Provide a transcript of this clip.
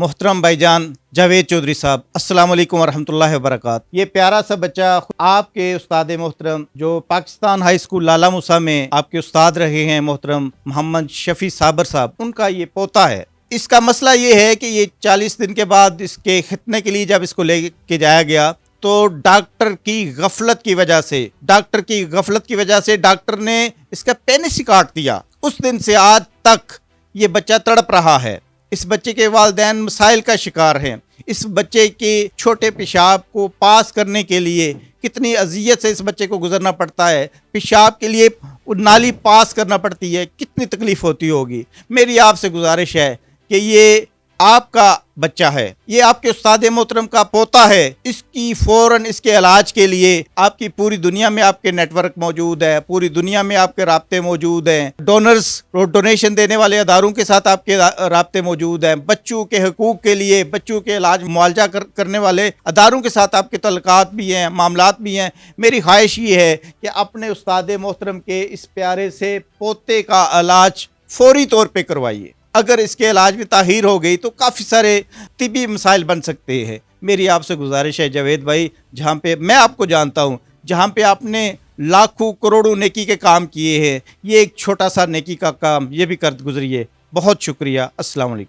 محترم بھائی جان جاوید چودھری صاحب، السلام علیکم ورحمۃ اللہ وبرکاتہ۔ یہ پیارا سا بچہ آپ کے استاد محترم جو پاکستان ہائی اسکول لالہ موسیٰ میں آپ کے استاد رہے ہیں محترم محمد شفیع صابر صاحب، ان کا یہ پوتا ہے۔ اس کا مسئلہ یہ ہے کہ یہ 40 دن کے بعد اس کے ختنے کے لیے جب اس کو لے کے جایا گیا تو ڈاکٹر کی غفلت کی وجہ سے ڈاکٹر نے اس کا پینس ہی کاٹ دیا۔ اس دن سے آج تک یہ بچہ تڑپ رہا ہے۔ اس بچے کے والدین مسائل کا شکار ہیں۔ اس بچے کے چھوٹے پیشاب کو پاس کرنے کے لیے کتنی اذیت سے اس بچے کو گزرنا پڑتا ہے، پیشاب کے لیے نالی پاس کرنا پڑتی ہے، کتنی تکلیف ہوتی ہوگی۔ میری آپ سے گزارش ہے کہ یہ آپ کا بچہ ہے، یہ آپ کے استاد محترم کا پوتا ہے، اس کی فوراً اس کے علاج کے لیے آپ کی پوری دنیا میں آپ کے نیٹ ورک موجود ہے، پوری دنیا میں آپ کے رابطے موجود ہیں، ڈونیشن دینے والے اداروں کے ساتھ آپ کے رابطے موجود ہیں، بچوں کے حقوق کے لیے بچوں کے علاج معالجہ کرنے والے اداروں کے ساتھ آپ کے تعلقات بھی ہیں، معاملات بھی ہیں۔ میری خواہش یہ ہے کہ اپنے استاد محترم کے اس پیارے سے پوتے کا علاج فوری طور پہ کروائیے۔ اگر اس کے علاج میں تاخیر ہو گئی تو کافی سارے طبی مسائل بن سکتے ہیں۔ میری آپ سے گزارش ہے جاوید بھائی، جہاں پہ میں آپ کو جانتا ہوں، جہاں پہ آپ نے لاکھوں کروڑوں نیکی کے کام کیے ہیں، یہ ایک چھوٹا سا نیکی کا کام یہ بھی کر گزریے۔ بہت شکریہ۔ السلام علیکم۔